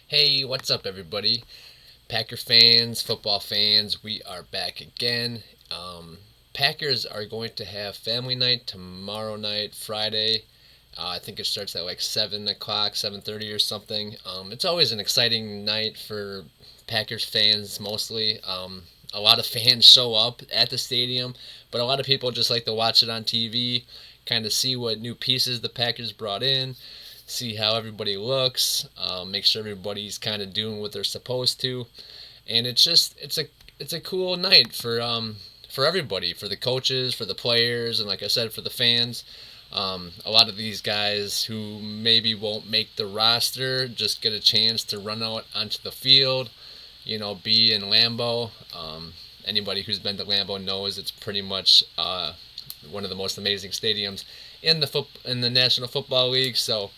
Hey, what's up, everybody? Packer fans, football fans, we are back again. Packers are going to have family night tomorrow night, Friday. I think it starts at like 7 o'clock, 7:30 or something. It's always an exciting night for Packers fans mostly. A lot of fans show up at the stadium, but a lot of people just like to watch it on TV, kind of see what new pieces the Packers brought in, see how everybody looks, make sure everybody's kind of doing what they're supposed to, and it's a cool night for everybody, for the coaches, for the players, and like I said, for the fans. A lot of these guys who maybe won't make the roster just get a chance to run out onto the field, be in Lambeau. Anybody who's been to Lambeau knows it's pretty much one of the most amazing stadiums in the National Football League. So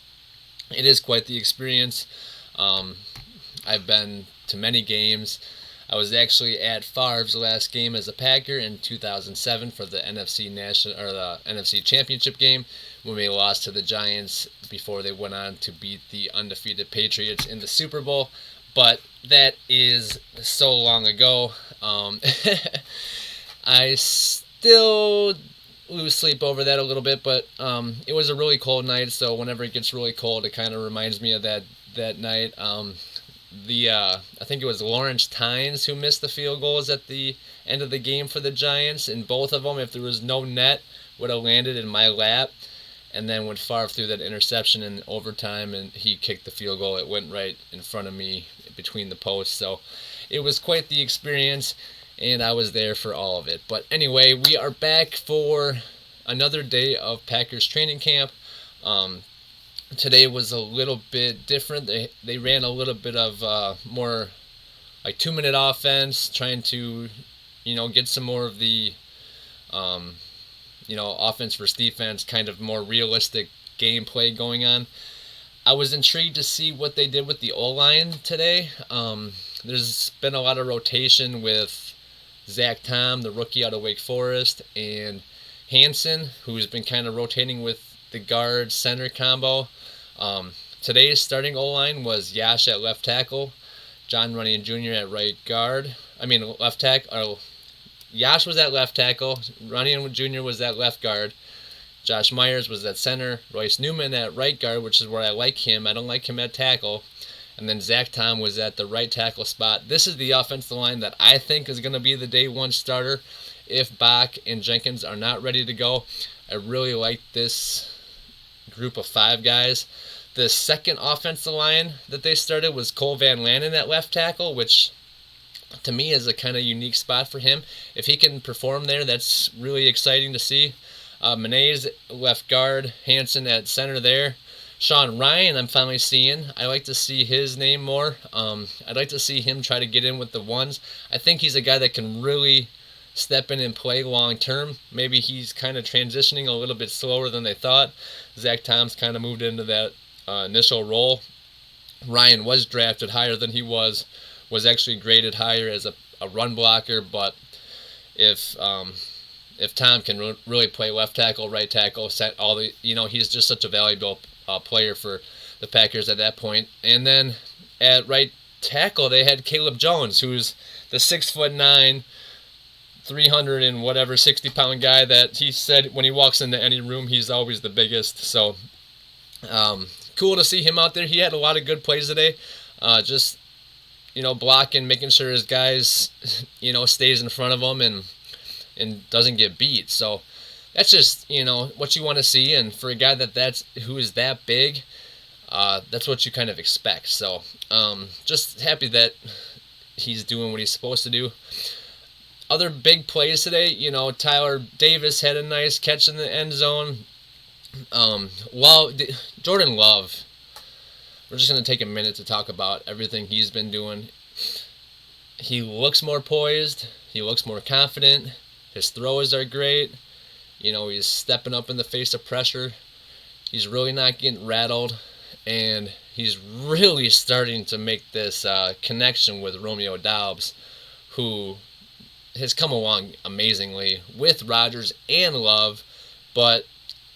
it is quite the experience. Um, I've been to many games. I was actually at Favre's last game as a Packer in 2007 for the NFC Championship game when we lost to the Giants before they went on to beat the undefeated Patriots in the Super Bowl. But that is so long ago. I still lose sleep over that a little bit, but it was a really cold night. So whenever it gets really cold, it kind of reminds me of that night. I think it was Lawrence Tynes who missed the field goals at the end of the game for the Giants, and both of them, if there was no net, would have landed in my lap. And then when Favre threw that interception in overtime and he kicked the field goal, it went right in front of me between the posts. So it was quite the experience, and I was there for all of it. But anyway, we are back for another day of Packers training camp. Today was a little bit different. They ran a little bit of more like 2-minute offense, trying to get some more of the offense versus defense, kind of more realistic gameplay going on. I was intrigued to see what they did with the O-line today. There's been a lot of rotation with Zack Tom, the rookie out of Wake Forest, and Hansen, who's been kind of rotating with the guard center combo. Today's starting O-line was Yash at left tackle, John Runyan Jr. at right guard. Left tackle. Yash was at left tackle, Runyan Jr. was at left guard, Josh Myers was at center, Royce Newman at right guard, which is where I like him. I don't like him at tackle. And then Zack Tom was at the right tackle spot. This is the offensive line that I think is going to be the day one starter if Bach and Jenkins are not ready to go. I really like this group of 5 guys. The second offensive line that they started was Cole Van Lanen at left tackle, which to me is a kind of unique spot for him. If he can perform there, that's really exciting to see. Manet's left guard, Hansen at center there. Sean Ryan, I'm finally seeing. I like to see his name more. I'd like to see him try to get in with the ones. I think he's a guy that can really step in and play long term. Maybe he's kind of transitioning a little bit slower than they thought. Zack Tom's kind of moved into that initial role. Ryan was drafted higher than he was actually graded higher as a run blocker, but if Tom can really play left tackle, right tackle, set all the, he's just such a valuable player for the Packers at that point. And then at right tackle, they had Caleb Jones, who's the 6'9", 300 and whatever 60-pound guy that he said when he walks into any room he's always the biggest. So cool to see him out there. He had a lot of good plays today. Just blocking, making sure his guys stays in front of him and doesn't get beat. So that's just what you want to see, and for a guy who is that big, that's what you kind of expect. So just happy that he's doing what he's supposed to do. Other big plays today, Tyler Davis had a nice catch in the end zone. Jordon Love, we're just going to take a minute to talk about everything he's been doing. He looks more poised. He looks more confident. His throws are great. He's stepping up in the face of pressure. He's really not getting rattled. And he's really starting to make this connection with Romeo Doubs, who has come along amazingly with Rodgers and Love. But,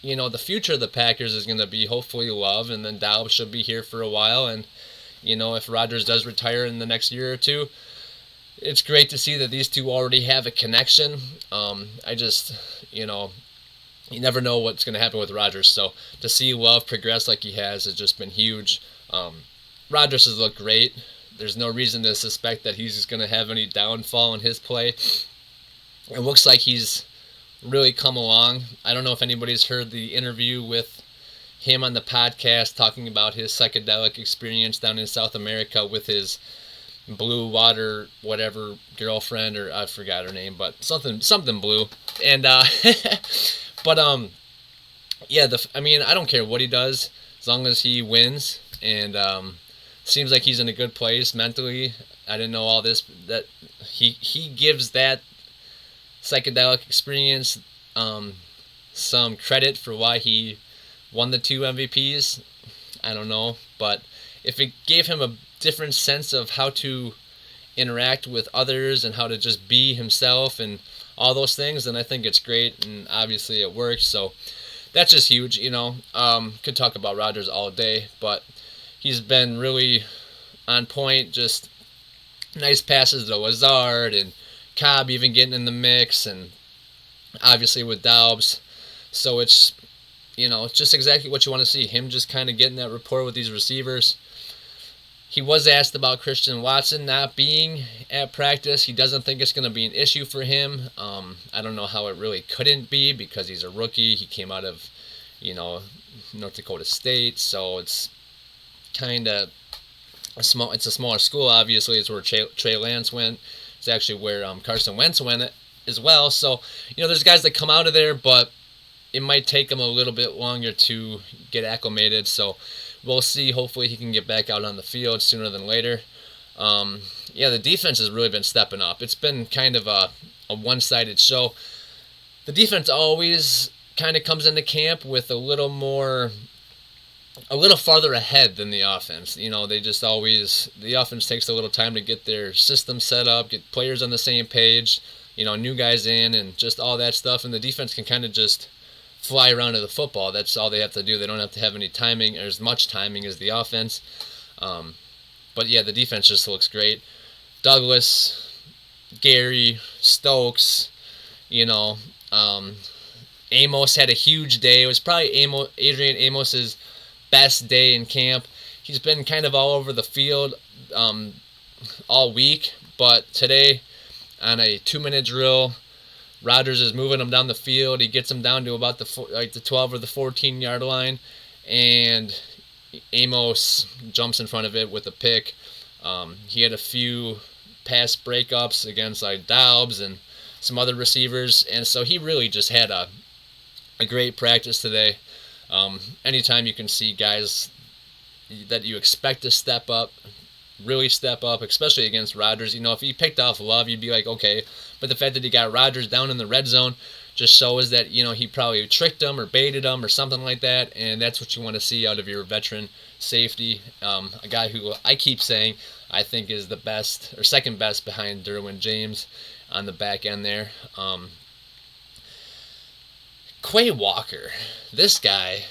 the future of the Packers is going to be hopefully Love, and then Doubs should be here for a while. And, if Rodgers does retire in the next year or two, it's great to see that these two already have a connection. I just, you never know what's going to happen with Rodgers. So to see Love progress like he has just been huge. Rodgers has looked great. There's no reason to suspect that he's going to have any downfall in his play. It looks like he's really come along. I don't know if anybody's heard the interview with him on the podcast talking about his psychedelic experience down in South America with his blue water whatever girlfriend, or I forgot her name, but something blue. And but yeah, I don't care what he does as long as he wins, and seems like he's in a good place mentally. I didn't know all this, that he gives that psychedelic experience some credit for why he won the 2 MVPs. I don't know, but if it gave him a different sense of how to interact with others and how to just be himself and all those things, then I think it's great, and obviously it works. So that's just huge. Could talk about Rodgers all day, but he's been really on point. Just nice passes to Lazard and Cobb even getting in the mix, and obviously with Doubs. So it's just exactly what you want to see. Him just kind of getting that rapport with these receivers. He was asked about Christian Watson not being at practice. He doesn't think it's going to be an issue for him. I don't know how it really couldn't be, because he's a rookie. He came out of, North Dakota State, so it's kind of it's a smaller school. Obviously, it's where Trey Lance went. It's actually where Carson Wentz went as well. So there's guys that come out of there, but it might take him a little bit longer to get acclimated. So we'll see. Hopefully he can get back out on the field sooner than later. The defense has really been stepping up. It's been kind of a one-sided show. The defense always kind of comes into camp with a little farther ahead than the offense. The offense takes a little time to get their system set up, get players on the same page, new guys in, and just all that stuff. And the defense can kind of just fly around to the football. That's all they have to do. They don't have to have any timing, or as much timing as the offense. But yeah, the defense just looks great. Douglas, Gary, Stokes, Amos had a huge day. It was probably Adrian Amos's best day in camp. He's been kind of all over the field all week, but today on a 2-minute drill, Rodgers is moving him down the field. He gets him down to about the 12 or the 14-yard line, and Amos jumps in front of it with a pick. He had a few pass breakups against Doubs and some other receivers, and so he really just had a great practice today. Anytime you can see guys that you expect to step up, really step up, especially against Rodgers. If he picked off Love, you'd be like, okay. But the fact that he got Rodgers down in the red zone just shows that, he probably tricked him or baited him or something like that. And that's what you want to see out of your veteran safety. A guy who I keep saying I think is the best or second best behind Derwin James on the back end there. Quay Walker, this guy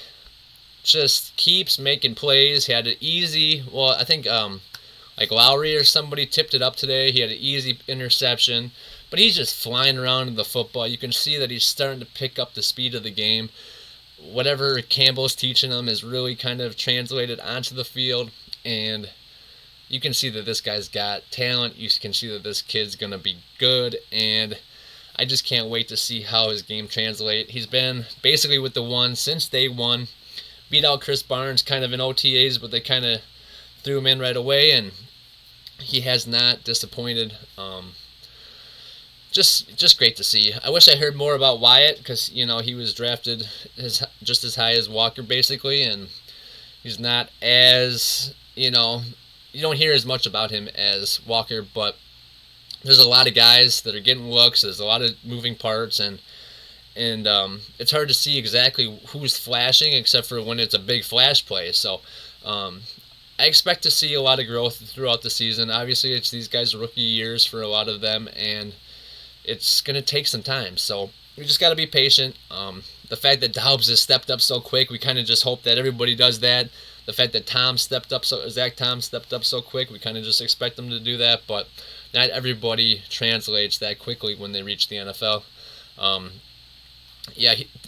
just keeps making plays. He had an easy, I think Lowry or somebody tipped it up today. He had an easy interception, but he's just flying around the football. You can see that he's starting to pick up the speed of the game. Whatever Campbell's teaching him is really kind of translated onto the field, and you can see that this guy's got talent. You can see that this kid's going to be good, and I just can't wait to see how his game translates. He's been basically with the one since day one. Beat out Chris Barnes kind of in OTAs, but they kind of threw him in right away, and he has not disappointed. Just great to see. I wish I heard more about Wyatt, because he was drafted just as high as Walker basically, and he's not as you don't hear as much about him as Walker, but there's a lot of guys that are getting looks. There's a lot of moving parts, and it's hard to see exactly who's flashing except for when it's a big flash play. So I expect to see a lot of growth throughout the season. Obviously, it's these guys' rookie years for a lot of them, and it's going to take some time. So we just got to be patient. The fact that Doubs has stepped up so quick, we kind of just hope that everybody does that. the fact that Zack Tom stepped up so quick, we kind of just expect them to do that, but not everybody translates that quickly when they reach the NFL.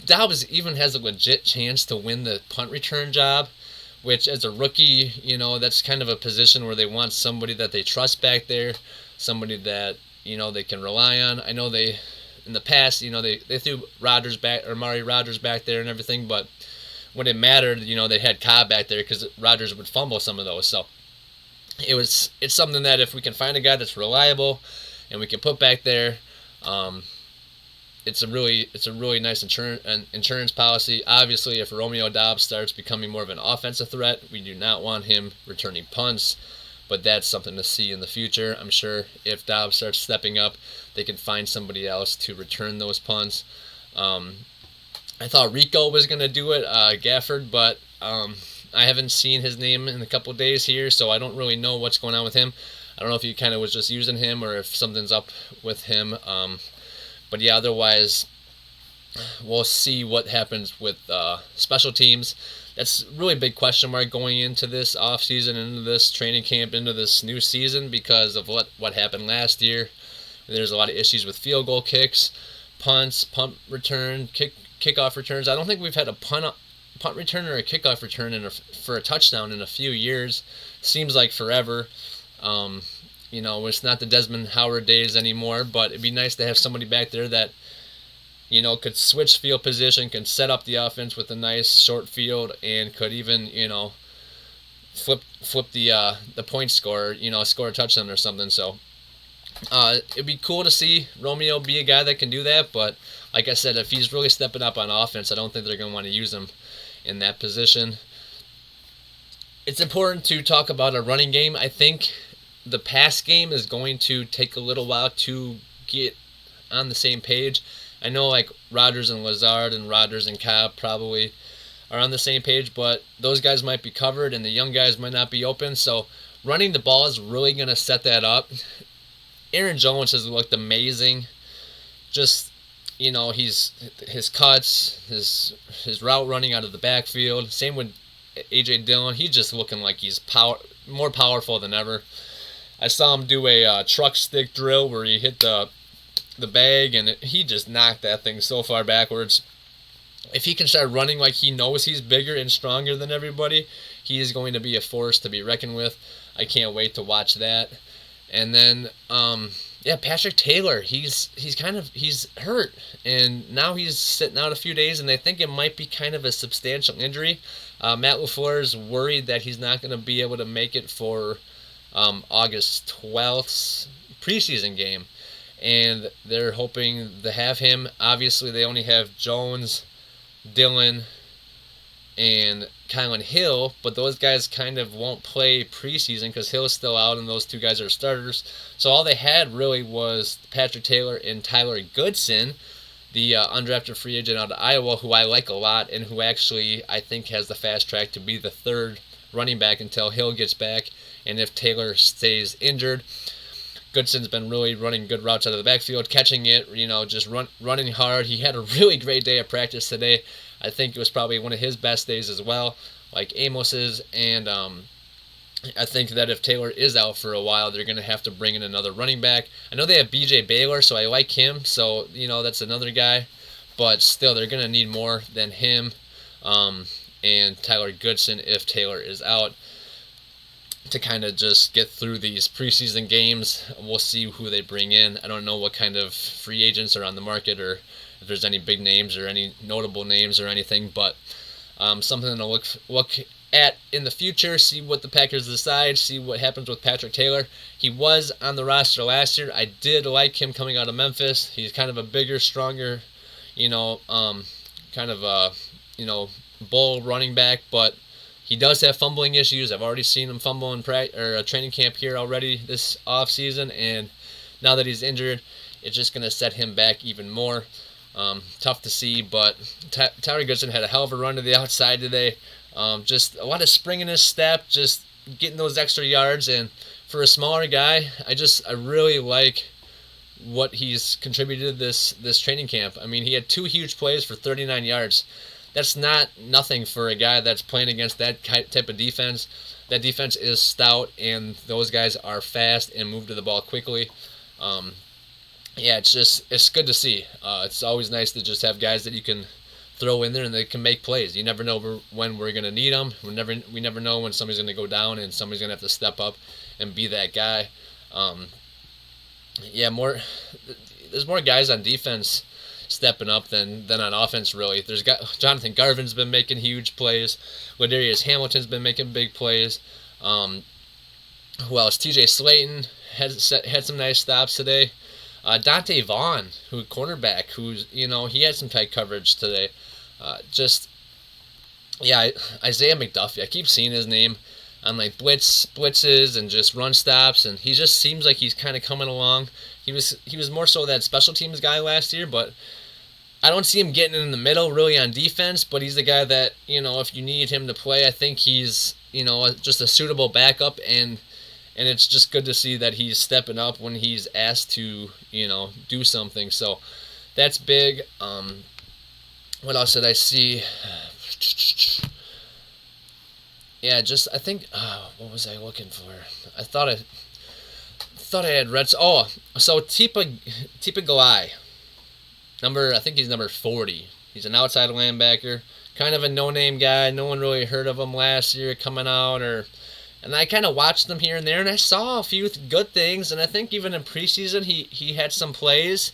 Doubs even has a legit chance to win the punt return job, which as a rookie, that's kind of a position where they want somebody that they trust back there, somebody that, they can rely on. I know in the past, they threw Rodgers back, or Mari Rodgers back there and everything, but when it mattered, they had Cobb back there because Rodgers would fumble some of those. So it's something that if we can find a guy that's reliable and we can put back there, it's a really nice insurance policy. Obviously, if Romeo Doubs starts becoming more of an offensive threat, we do not want him returning punts, but that's something to see in the future. I'm sure if Doubs starts stepping up, they can find somebody else to return those punts. I thought Rico was going to do it, Gafford, but I haven't seen his name in a couple of days here, so I don't really know what's going on with him. I don't know if he kind of was just using him or if something's up with him. But yeah, otherwise, we'll see what happens with special teams. That's really a big question mark going into this offseason, into this training camp, into this new season because of what happened last year. There's a lot of issues with field goal kicks, punts, punt return, kickoff returns. I don't think we've had a punt return or a kickoff return for a touchdown in a few years. Seems like forever. It's not the Desmond Howard days anymore, but it'd be nice to have somebody back there that, could switch field position, can set up the offense with a nice short field, and could even, flip the point score, score a touchdown or something. So it'd be cool to see Romeo be a guy that can do that, but like I said, if he's really stepping up on offense, I don't think they're going to want to use him in that position. It's important to talk about a running game. I think the pass game is going to take a little while to get on the same page. I know like Rodgers and Lazard and Rodgers and Cobb probably are on the same page, but those guys might be covered and the young guys might not be open. So running the ball is really going to set that up. Aaron Jones has looked amazing. Just, his cuts, his route running out of the backfield. Same with A.J. Dillon. He's just looking like he's more powerful than ever. I saw him do a truck stick drill where he hit the bag, and he just knocked that thing so far backwards. If he can start running like he knows he's bigger and stronger than everybody, he is going to be a force to be reckoned with. I can't wait to watch that. And then, Patrick Taylor, he's hurt, and now he's sitting out a few days, and they think it might be kind of a substantial injury. Matt LaFleur is worried that he's not going to be able to make it for August 12th's preseason game, and they're hoping to have him. Obviously, they only have Jones, Dillon, and Kylin Hill, but those guys kind of won't play preseason because Hill's still out and those two guys are starters. So all they had really was Patrick Taylor and Tyler Goodson, the undrafted free agent out of Iowa, who I like a lot and who actually I think has the fast track to be the third running back until Hill gets back and if Taylor stays injured. Goodson's been really running good routes out of the backfield, catching it, just running hard. He had a really great day of practice today. I think it was probably one of his best days as well, like Amos's. And I think that if Taylor is out for a while, they're going to have to bring in another running back. I know they have B.J. Baylor, so I like him. So, that's another guy. But still, they're going to need more than him and Tyler Goodson if Taylor is out, to kind of just get through these preseason games. We'll see who they bring in. I don't know what kind of free agents are on the market or if there's any big names or any notable names or anything, but something to look at in the future, see what the Packers decide, see what happens with Patrick Taylor. He was on the roster last year. I did like him coming out of Memphis. He's kind of a bigger, stronger, bull running back, but he does have fumbling issues. I've already seen him fumble in training camp here already this offseason, and now that he's injured, it's just going to set him back even more. Tough to see, but Tyler Goodson had a hell of a run to the outside today. Just a lot of spring in his step, just getting those extra yards, and for a smaller guy, I really like what he's contributed this training camp. I mean, he had 2 huge plays for 39 yards. that's not nothing for a guy that's playing against that type of defense. That defense is stout, and those guys are fast and move to the ball quickly. Yeah, it's good to see. It's always nice to just have guys that you can throw in there and they can make plays. You never know when we're going to need them. We never know when somebody's going to go down and somebody's going to have to step up and be that guy. There's more guys on defense stepping up than on offense, really. Jonathan Garvin's been making huge plays. Ladarius Hamilton's been making big plays. Who else? TJ Slayton had some nice stops today. Dante Vaughn, cornerback, he had some tight coverage today. Isaiah McDuffie. I keep seeing his name on like blitzes and just run stops, and he just seems like he's kind of coming along. He was more so that special teams guy last year, but I don't see him getting in the middle really on defense. But he's the guy that, if you need him to play, I think he's just a suitable backup, and it's just good to see that he's stepping up when he's asked to do something. So that's big. What else did I see? Yeah, I think, what was I looking for? I thought I had read. Oh, so Tipa Galai, I think he's number 40. He's an outside linebacker, kind of a no-name guy. No one really heard of him last year coming out, and I kind of watched him here and there, and I saw a few good things. And I think even in preseason he had some plays,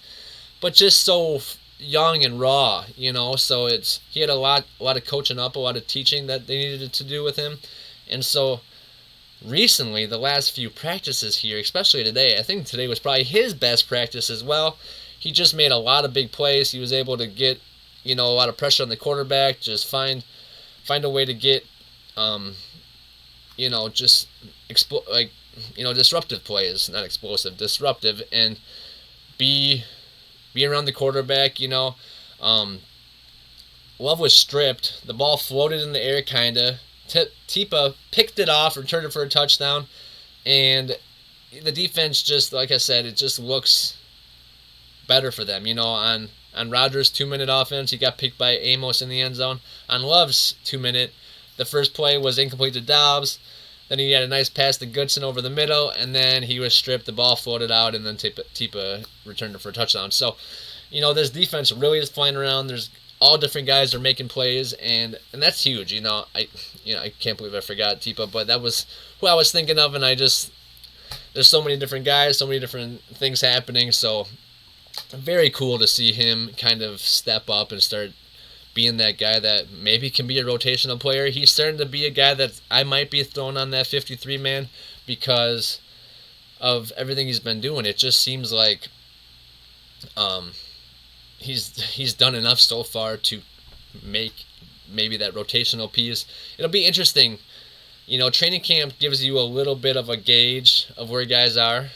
but just so young and raw, So he had a lot of coaching up, a lot of teaching that they needed to do with him. And so recently, the last few practices here, especially today, I think today was probably his best practice as well. He just made a lot of big plays. He was able to get a lot of pressure on the quarterback, just find a way to get disruptive plays, not explosive, disruptive, and be around the quarterback. Love was stripped. The ball floated in the air, kinda. Tipa picked it off, returned it for a touchdown, and the defense just, like I said, it just looks better for them. On Rodgers' 2-minute offense, he got picked by Amos in the end zone. On Love's 2-minute, the first play was incomplete to Doubs. Then he had a nice pass to Goodson over the middle, and then he was stripped. The ball floated out, and then Tipa returned it for a touchdown. So, this defense really is flying around. There's all different guys are making plays, and that's huge. I can't believe I forgot Tipa, but that was who I was thinking of, and there's so many different guys, so many different things happening. So, very cool to see him kind of step up and start being that guy that maybe can be a rotational player. He's starting to be a guy that I might be throwing on that 53-man because of everything he's been doing. It just seems like he's done enough so far to make maybe that rotational piece. It'll be interesting. Training camp gives you a little bit of a gauge of where guys are,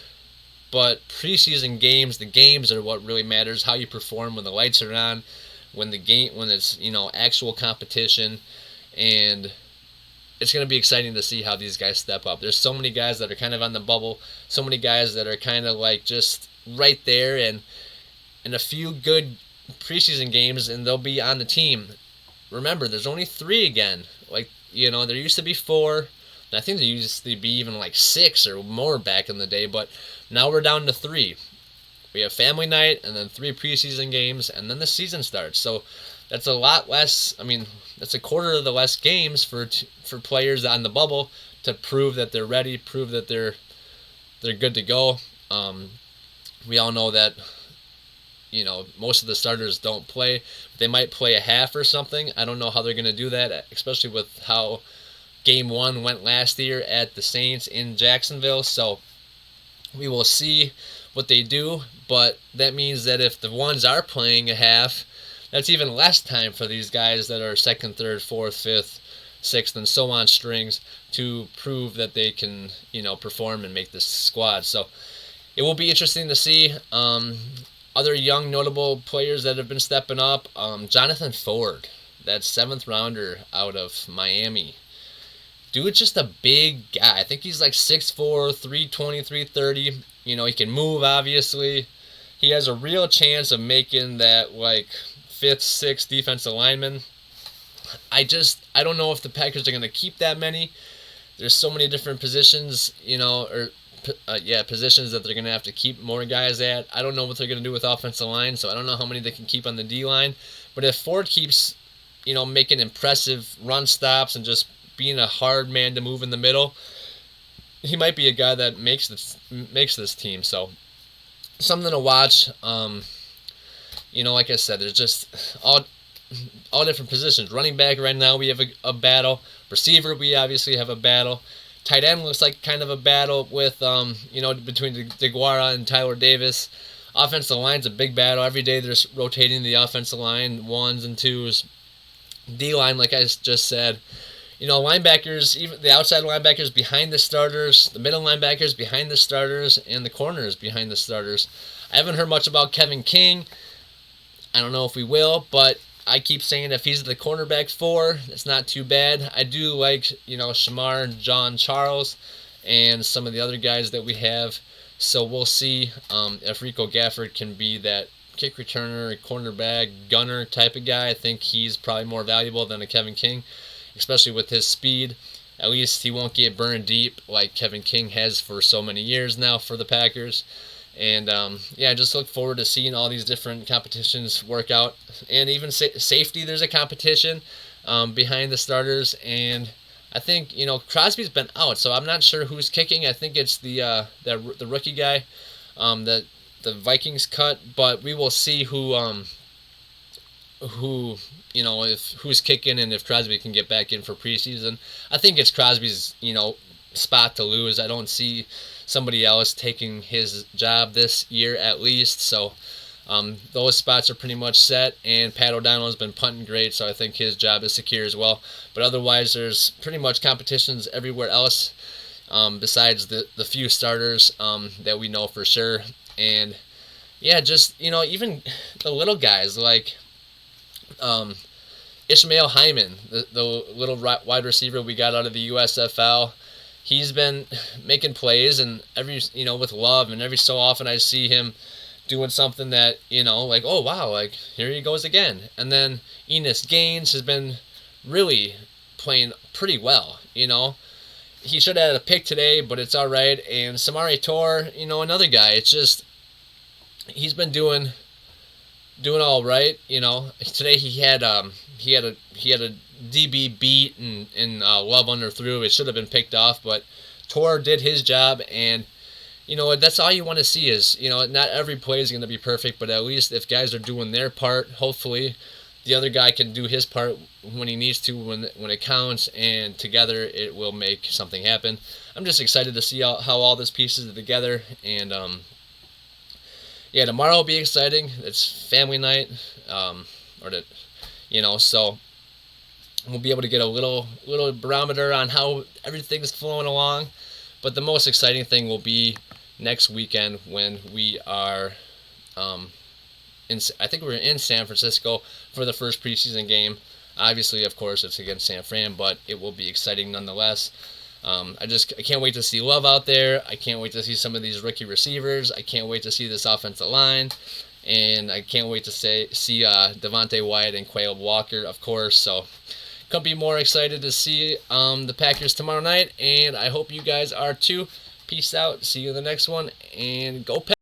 but preseason games, the games are what really matters. How you perform when the lights are on, when it's actual competition, and it's going to be exciting to see how these guys step up. There's so many guys that are kind of on the bubble, so many guys that are kind of like just right there, and a few good preseason games, and they'll be on the team. Remember, there's only 3 again. There used to be 4. I think there used to be even like 6 or more back in the day, but now we're down to 3. We have family night, and then 3 preseason games, and then the season starts. So that's a lot less. That's a quarter of the less games for players on the bubble to prove that they're ready, prove that they're good to go. We all know that most of the starters don't play. They might play a half or something. I don't know how they're going to do that, especially with how Game 1 went last year at the Saints in Jacksonville. So we will see what they do, but that means that if the ones are playing a half, that's even less time for these guys that are 2nd, 3rd, 4th, 5th, 6th, and so on strings to prove that they can, perform and make this squad. So it will be interesting to see. Other young notable players that have been stepping up. Jonathan Ford, that 7th rounder out of Miami. Dude's just a big guy. I think he's like 6'4", 320, 330. He can move, obviously. He has a real chance of making that, 5th, 6th defensive lineman. I don't know if the Packers are going to keep that many. There's so many different positions, positions that they're going to have to keep more guys at. I don't know what they're going to do with offensive line, so I don't know how many they can keep on the D line. But if Ford keeps, making impressive run stops and just being a hard man to move in the middle, he might be a guy that makes this team. So something to watch. Like I said, there's just all different positions. Running back right now we have a battle. Receiver we obviously have a battle. Tight end looks like kind of a battle with between Degura and Tyler Davis. Offensive line's a big battle. Every day they're rotating the offensive line, ones and twos. D line, like I just said. Linebackers, even the outside linebackers behind the starters, the middle linebackers behind the starters, and the corners behind the starters. I haven't heard much about Kevin King. I don't know if we will, but I keep saying if he's the cornerback 4, it's not too bad. I do like, Shamar, John Charles, and some of the other guys that we have. So we'll see if Rico Gafford can be that kick returner, cornerback, gunner type of guy. I think he's probably more valuable than a Kevin King, especially with his speed. At least he won't get burned deep like Kevin King has for so many years now for the Packers. And, just look forward to seeing all these different competitions work out. And even safety, there's a competition behind the starters. And I think, Crosby's been out, so I'm not sure who's kicking. I think it's the rookie guy that the Vikings cut. But we will see who's kicking and if Crosby can get back in for preseason. I think it's Crosby's, spot to lose. I don't see somebody else taking his job this year at least. So those spots are pretty much set, and Pat O'Donnell has been punting great, so I think his job is secure as well. But otherwise, there's pretty much competitions everywhere else besides the few starters that we know for sure. And even the little guys like Ishmael Hyman, the little wide receiver we got out of the USFL. He's been making plays, and with Love, and every so often I see him doing something that, oh wow, here he goes again. And then Enos Gaines has been really playing pretty well, He should have had a pick today, but it's all right. And Samari Tor, another guy. It's just he's been doing all right, Today he had a DB beat and Love underthrew. It should have been picked off, but Tor did his job, and that's all you want to see is not every play is going to be perfect, but at least if guys are doing their part, hopefully the other guy can do his part when he needs to, when it counts, and together it will make something happen. I'm just excited to see how all this pieces together, and tomorrow will be exciting. It's family night, so we'll be able to get a little barometer on how everything's flowing along. But the most exciting thing will be next weekend when we are, I think we're in San Francisco for the first preseason game. Obviously, of course, it's against San Fran, but it will be exciting nonetheless. I can't wait to see Love out there. I can't wait to see some of these rookie receivers. I can't wait to see this offensive line. And I can't wait to see Devontae Wyatt and Quay Walker, of course. So couldn't be more excited to see the Packers tomorrow night. And I hope you guys are too. Peace out. See you in the next one. And go Packers.